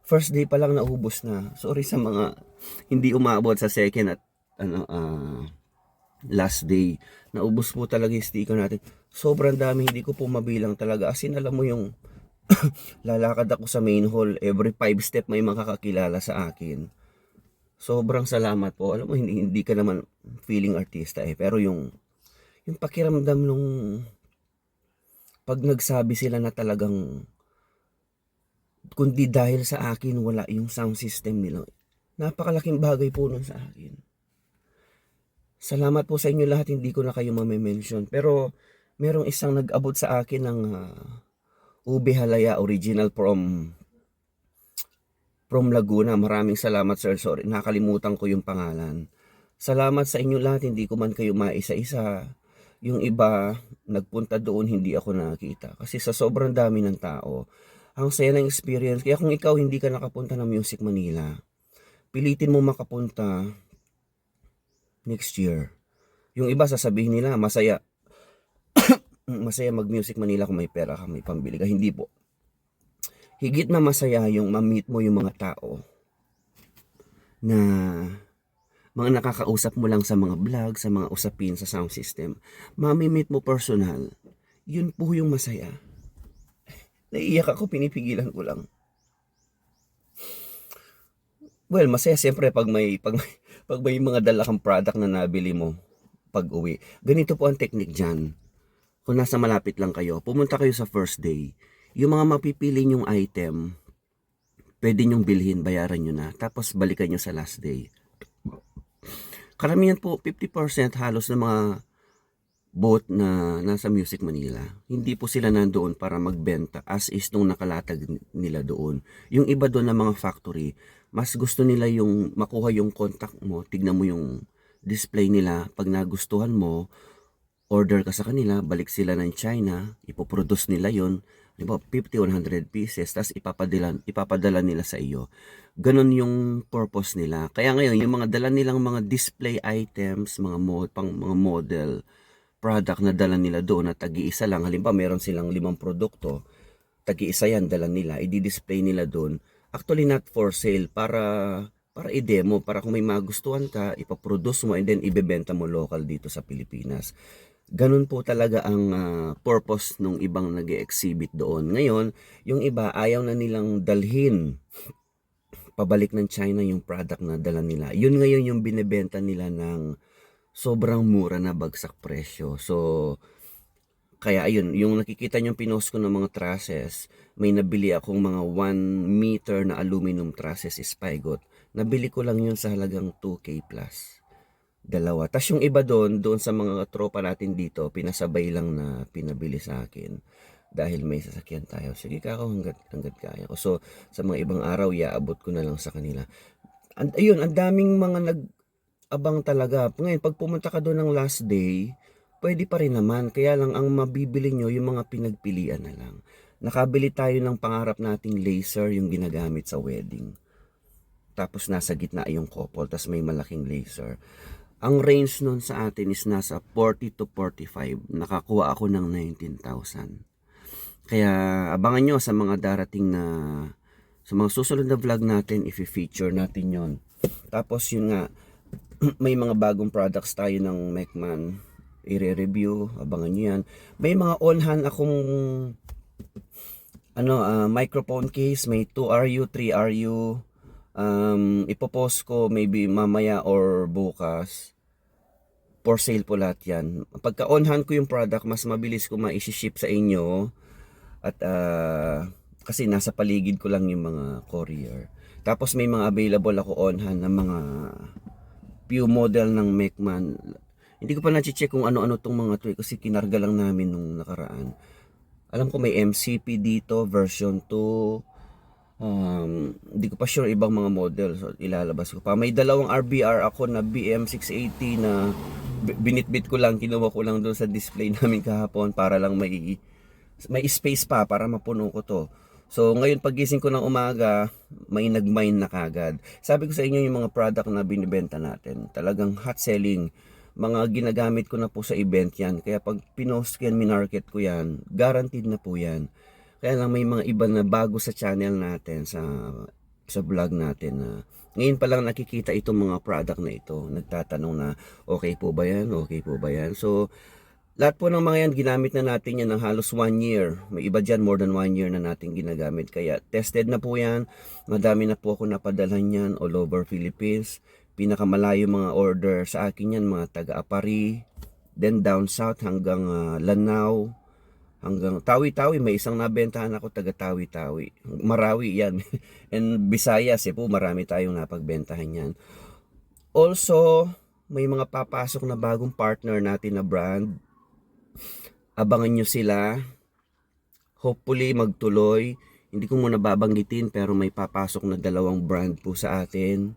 First day pa lang naubos na. Sorry sa mga hindi umabot sa second at last day. Naubos po talaga yung sticker natin. Sobrang dami, hindi ko po mabilang talaga. As in, alam mo yung lalakad ako sa main hall, every 5 step may makakakilala sa akin. Sobrang salamat po. Alam mo, hindi ka naman feeling artista pero yung pakiramdam nung pag nagsabi sila na talagang kundi dahil sa akin wala yung sound system nila. Napakalaking bagay po nun sa akin. Salamat po sa inyo lahat, hindi ko na kayo mame-mention. Pero merong isang nag-abot sa akin ng Ube Halaya original from Laguna. Maraming salamat sir. Sorry, nakalimutan ko yung pangalan. Salamat sa inyo lahat, hindi ko man kayo maisa-isa. Yung iba, nagpunta doon, hindi ako nakita. Kasi sa sobrang dami ng tao, ang saya ng experience. Kaya kung ikaw hindi ka nakapunta ng Music Manila, pilitin mo makapunta next year. Yung iba sasabihin nila, masaya mag-Music Manila kung may pera ka, may pambili ka. Hindi po. Higit na masaya yung ma-meet mo yung mga tao na mga nakakausap mo lang sa mga vlog, sa mga usapin sa sound system. Mami-meet mo personal. Yun po yung masaya. Naiiyak ako, pinipigilan ko lang. Well, masaya siyempre pag may mga dala kang product na nabili mo pag uwi. Ganito po ang technique dyan. Kung nasa malapit lang kayo, pumunta kayo sa first day. Yung mga mapipili nyong item, pwede nyong bilhin, bayaran nyo na. Tapos balikan nyo sa last day. Karamihan po, 50% halos ng mga booth na nasa Music Manila, hindi po sila nandoon para magbenta as is nung nakalatag nila doon. Yung iba doon na mga factory, mas gusto nila yung makuha yung contact mo, tignan mo yung display nila, pag nagustuhan mo, order ka sa kanila, balik sila ng China, ipoproduce nila yon, 50-100 pieces, tapos ipapadala nila sa iyo. Ganon yung purpose nila. Kaya ngayon, yung mga dala nilang mga display items, mga model, product na dala nila doon at tagi-isa lang. Halimbawa, meron silang 5 produkto, tagi-isa yan, dala nila, i-display nila doon. Actually, not for sale, para i-demo, para kung may magustuhan ka, ipaproduce mo and then ibebenta mo local dito sa Pilipinas. Ganun po talaga ang purpose nung ibang nag-exhibit doon. Ngayon, yung iba ayaw na nilang dalhin pabalik ng China yung product na dala nila. Yun ngayon yung binebenta nila ng sobrang mura na bagsak presyo. So, kaya ayun, yung nakikita nyo pinost ko ng mga trusses, may nabili akong mga 1 meter na aluminum trusses Spigot. Nabili ko lang yun sa halagang 2K plus. Dalawa. Tapos yung iba doon sa mga tropa natin dito, pinasabay lang na pinabili sa akin. Dahil may sasakyan tayo. Sige ka ako hanggat kaya ko. So, sa mga ibang araw, iaabot ko na lang sa kanila. Ayun, ang daming mga nag-abang talaga. Ngayon, pag pumunta ka doon ng last day, pwede pa rin naman. Kaya lang, ang mabibili nyo, yung mga pinagpilian na lang. Nakabili tayo ng pangarap nating laser, yung ginagamit sa wedding. Tapos nasa gitna yung couple, tapos may malaking laser. Ang range nun sa atin is nasa 40 to 45. Nakakuha ako ng 19,000. Kaya abangan nyo sa mga darating na, sa mga susunod na vlog natin, i-feature natin yon. Tapos yun nga, may mga bagong products tayo ng Mecman, i-review, abangan nyo yan. May mga on-hand akong microphone case, may 2RU, 3RU, ipopost ko maybe mamaya or bukas. For sale po lahat yan. Pagka on-hand ko yung product, mas mabilis ko ma-ship sa inyo. At kasi nasa paligid ko lang yung mga courier. Tapos may mga available ako on-hand ng mga few model ng Mecman. Hindi ko pa na-check kung ano-ano tong mga to kasi kinarga lang namin nung nakaraan. Alam ko may MCP dito, version 2. Hindi ko pa sure ibang mga model, so ilalabas ko pa. May dalawang RBR ako na BM680 na binitbit ko lang, kinuha ko lang doon sa display namin kahapon para lang may space pa para mapuno ko to. So ngayon pagising ko ng umaga, may nag-mine na kagad. Sabi ko sa inyo yung mga product na binibenta natin, talagang hot selling. Mga ginagamit ko na po sa event yan. Kaya pag pinost ko yan, minarket ko yan, guaranteed na po yan. Kaya lang may mga iba na bago sa channel natin, sa vlog natin na ngayon pa lang nakikita itong mga product na ito. Nagtatanong na, okay po ba yan? Okay po ba yan? So, lahat po ng mga yan, ginamit na natin yan ng halos 1 year. May iba dyan, more than 1 year na natin ginagamit. Kaya, tested na po yan. Madami na po ako napadalhan yan all over Philippines. Pinakamalayo mga order sa akin yan, mga taga-Apari. Then down south hanggang Lanao. Hanggang Tawi-Tawi, may isang nabentahan ako taga Tawi-Tawi. Marawi yan. And Visayas, po, marami tayong napagbentahan yan. Also, may mga papasok na bagong partner natin na brand. Abangan nyo sila. Hopefully, magtuloy. Hindi ko muna babanggitin pero may papasok na 2 brand po sa atin.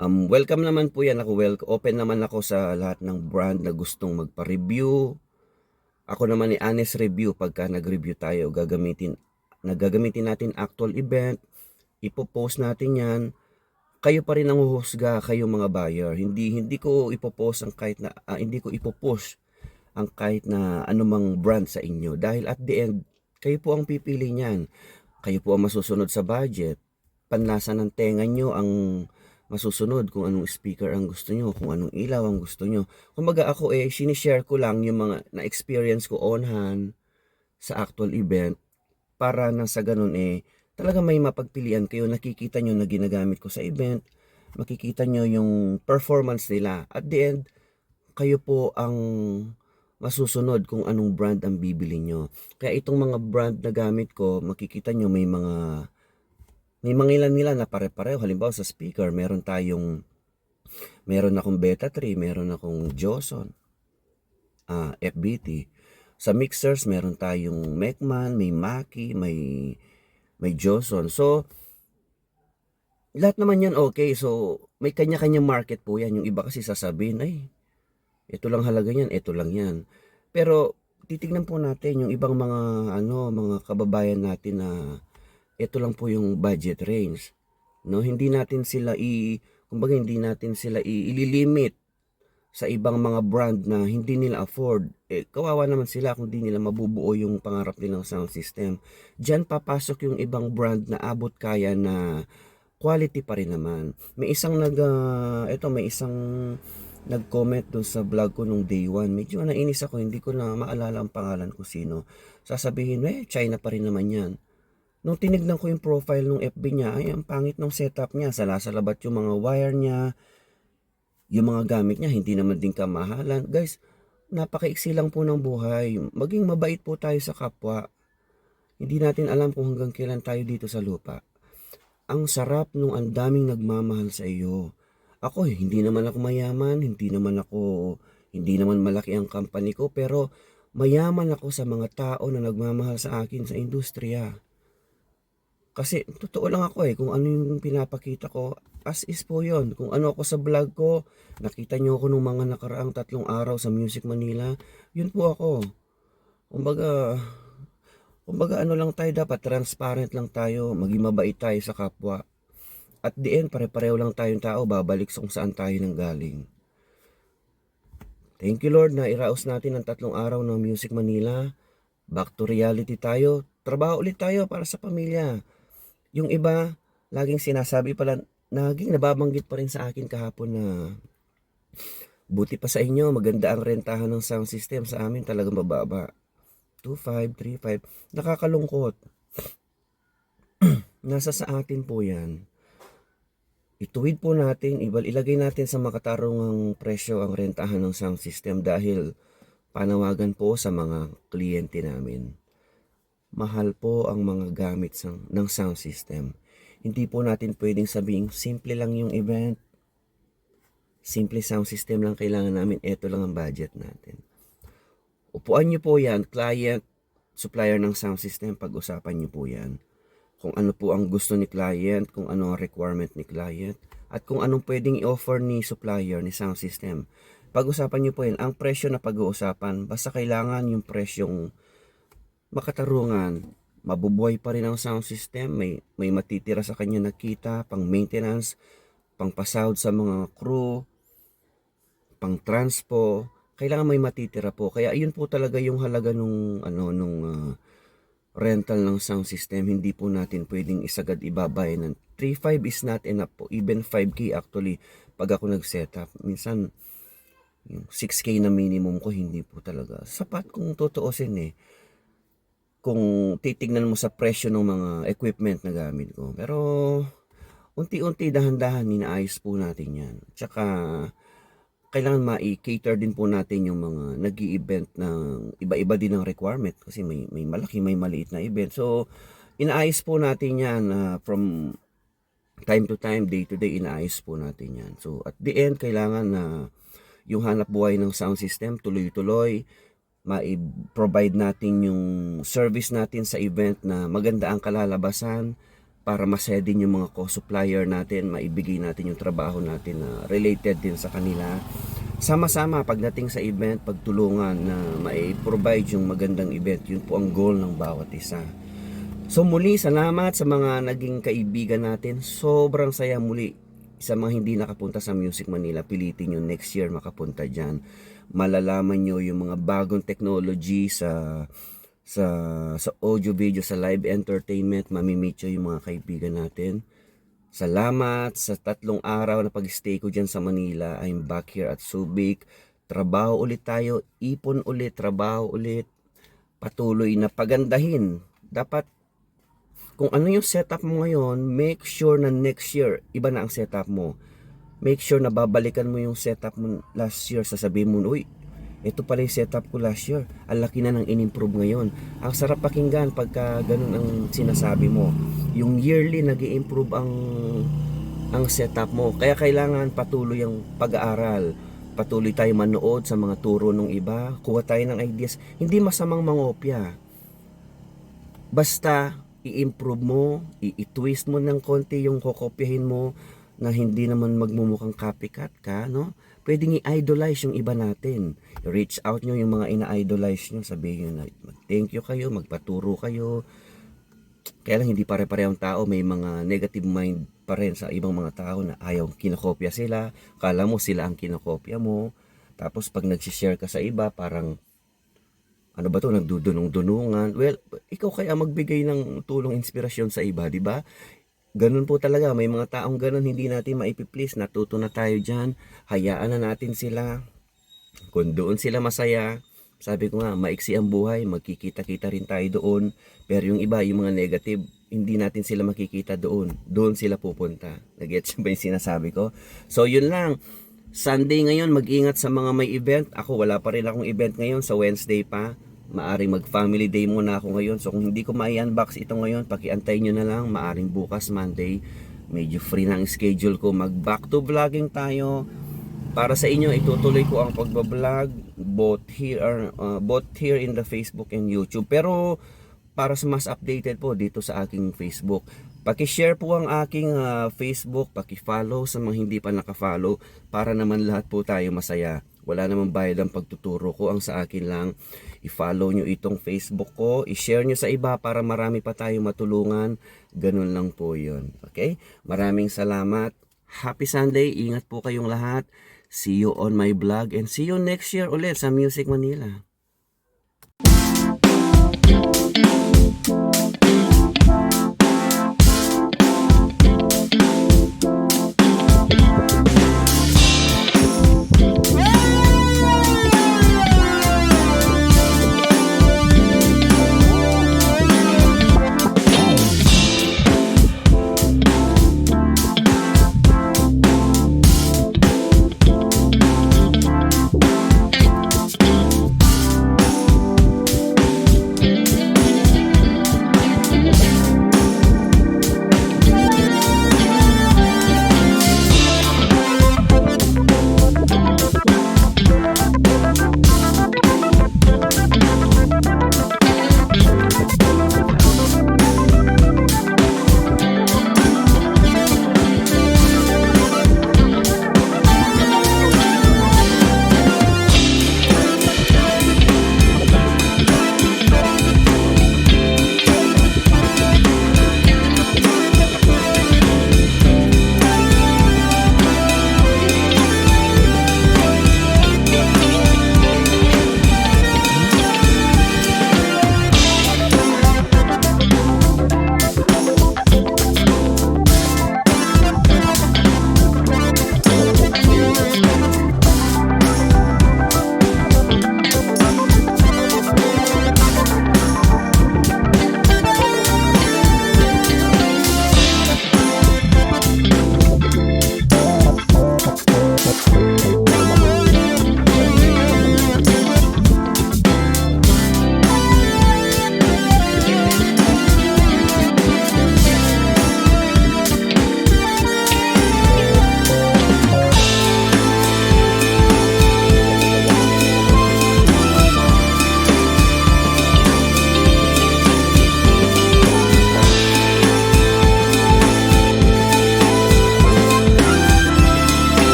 Welcome naman po yan ako. Open naman ako sa lahat ng brand na gustong magpa-review. Ako naman ni honest review pagka nag-review tayo, gagamitin natin actual event, ipopost natin yan. Kayo pa rin ang huhusga, kayo mga buyer. Hindi ko ipopost ang kahit na hindi ko ipopost ang kahit na anumang brand sa inyo dahil at the end kayo po ang pipili niyan. Kayo po ang masusunod sa budget. Panlasa ng tenga nyo ang masusunod kung anong speaker ang gusto nyo, kung anong ilaw ang gusto nyo. Kumbaga ako sinishare ko lang yung mga na-experience ko on hand sa actual event para na sa ganun talaga may mapagpilian kayo. Nakikita nyo na ginagamit ko sa event, makikita nyo yung performance nila. At the end, kayo po ang masusunod kung anong brand ang bibili nyo. Kaya itong mga brand na gamit ko, makikita nyo may mga ilan nila na pare-pareho. Halimbawa sa speaker, meron akong Beta 3, meron akong Joson, FBT. Sa mixers, meron tayong Mecman, may Mackie, may Joson. So, lahat naman yan okay. So, may kanya-kanyang market po yan. Yung iba kasi sasabihin, ito lang halaga yan, ito lang yan. Pero, titignan po natin yung ibang mga kababayan natin na ito lang po yung budget range. No, hindi natin sila ililimit sa ibang mga brand na hindi nila afford. Kawawa naman sila kung hindi nila mabubuo yung pangarap nilang sound system. Diyan papasok yung ibang brand na abot kaya na quality pa rin naman. May isang nag-comment doon sa vlog ko nung day 1. Medyo nainis ako, hindi ko na maalala ang pangalan ko sino. Sasabihin, China pa rin naman yan. Nung tinignan ko yung profile ng FB niya, ang pangit ng setup niya. Salabat yung mga wire niya, yung mga gamit niya, hindi naman din kamahalan. Guys, napakaiksi lang po ng buhay. Maging mabait po tayo sa kapwa. Hindi natin alam kung hanggang kailan tayo dito sa lupa. Ang sarap nung ang daming nagmamahal sa iyo. Ako, hindi naman ako mayaman, hindi naman malaki ang company ko, pero mayaman ako sa mga tao na nagmamahal sa akin sa industriya. Kasi totoo lang ako kung ano yung pinapakita ko, as is po yon. Kung ano ako sa vlog ko, nakita nyo ako nung mga nakaraang 3 araw sa Music Manila, yun po ako. Kumbaga ano lang tayo, dapat transparent lang tayo, maging mabait tayo sa kapwa. At the end, pare-pareho lang tayong tao, babalik kung saan tayo nang galing. Thank you Lord na iraos natin ang 3 araw ng Music Manila. Back to reality tayo, trabaho ulit tayo para sa pamilya. Yung iba, laging sinasabi pala, naging nababanggit pa rin sa akin kahapon na buti pa sa inyo, maganda ang rentahan ng sound system, sa amin talagang mababa. 2.5, 3.5, nakakalungkot. Nasa sa atin po yan. Ituwid po natin, ilagay natin sa makatarungang presyo ang rentahan ng sound system dahil panawagan po sa mga kliyente namin. Mahal po ang mga gamit ng sound system. Hindi po natin pwedeng sabihin, simple lang yung event. Simple sound system lang kailangan namin. Ito lang ang budget natin. Upuan nyo po yan, client, supplier ng sound system, pag-usapan nyo po yan. Kung ano po ang gusto ni client, kung ano ang requirement ni client, at kung anong pwedeng i-offer ni supplier, ni sound system. Pag-usapan nyo po yan. Ang presyo na pag-uusapan, basta kailangan yung presyong makatarungan, mabubuhay pa rin ang sound system, may matitira sa kanya na kita, pang maintenance, pang pasahod sa mga crew, pang transpo, kailangan may matitira po. Kaya ayun po talaga yung halaga nung rental ng sound system, hindi po natin pwedeng isagad ibabay ng 3.5 is not enough po. Even 5K actually, pag ako nag-setup, minsan yung 6K na minimum ko, hindi po talaga sapat kung tutuusin eh. Kung titignan mo sa presyo ng mga equipment na gamit ko. Pero unti-unti, dahan-dahan, inaayos po natin yan. Tsaka kailangan ma-cater din po natin yung mga nag-i-event ng iba-iba din ng requirement kasi may malaki, may maliit na event. So, inaayos po natin yan from time to time, day to day, inaayos po natin yan. So, at the end, kailangan na yung hanap buhay ng sound system, tuloy-tuloy, ma-provide natin yung service natin sa event na maganda ang kalalabasan para masaya din yung mga co-supplier natin, maibigay natin yung trabaho natin na related din sa kanila. Sama-sama pagdating sa event, pagtulungan na mai-provide yung magandang event. Yun po ang goal ng bawat isa. So muli, salamat sa mga naging kaibigan natin. Sobrang saya muli. Sa mga hindi nakapunta sa Music Manila, pilitin nyo next year makapunta dyan. Malalaman nyo yung mga bagong technology sa audio video, sa live entertainment. Mamimit nyo yung mga kaibigan natin. Salamat sa 3 araw na pag-stay ko dyan sa Manila. I'm back here at Subic. Trabaho ulit tayo, ipon ulit, trabaho ulit. Patuloy na pagandahin. Dapat kung ano yung setup mo ngayon, make sure na next year, iba na ang setup mo. Make sure na babalikan mo yung setup mo last year. Sasabihin mo, uy, ito pala yung setup ko last year. Ang laki na ng in-improve ngayon. Ang sarap pakinggan pagka ganun ang sinasabi mo. Yung yearly nag-i-improve ang setup mo. Kaya kailangan patuloy ang pag-aaral. Patuloy tayo manood sa mga turo ng iba. Kuha tayo ng ideas. Hindi masamang mangopya. Basta i-improve mo, i-twist mo ng konti yung kokopyahin mo na hindi naman magmumukhang copycat ka, no? Pwedeng i-idolize yung iba natin. Reach out nyo yung mga ina-idolize nyo. Sabihin nyo na mag-thank you kayo, magpaturo kayo. Kaya lang hindi pare-parehong tao. May mga negative mind pa rin sa ibang mga tao na ayaw kinokopya sila. Kala mo sila ang kinokopya mo. Tapos pag nag-share ka sa iba, parang ano ba to, nagdudunong-dunungan. Well, ikaw kaya magbigay ng tulong inspirasyon sa iba, di ba? Ganun po talaga, may mga taong ganun hindi natin maipiplease. Natuto na tayo dyan, hayaan na natin sila. Kung doon sila masaya, sabi ko nga, maiksi ang buhay, magkikita-kita rin tayo doon. Pero yung iba, yung mga negative, hindi natin sila makikita doon. Doon sila pupunta. Nag-gets ba yung sinasabi ko? So yun lang. Sunday ngayon, mag-ingat sa mga may event. Ako, wala pa rin akong event ngayon, sa Wednesday pa. Maaring mag-family day muna ako ngayon. So kung hindi ko ma-unbox ito ngayon, pakiantay nyo na lang. Maaring bukas, Monday, medyo free na ang schedule ko. Mag-back to vlogging tayo. Para sa inyo, itutuloy ko ang pagbablog both here in the Facebook and YouTube. Pero para sa mas updated po dito sa aking Facebook, paki-share po ang aking Facebook, paki-follow sa mga hindi pa naka-follow para naman lahat po tayo masaya. Wala namang bayad ang pagtuturo ko, ang sa akin lang i-follow nyo itong Facebook ko, i-share nyo sa iba para marami pa tayo matulungan. Ganun lang po yun. Okay? Maraming salamat. Happy Sunday. Ingat po kayong lahat. See you on my vlog and see you next year ulit sa Music Manila.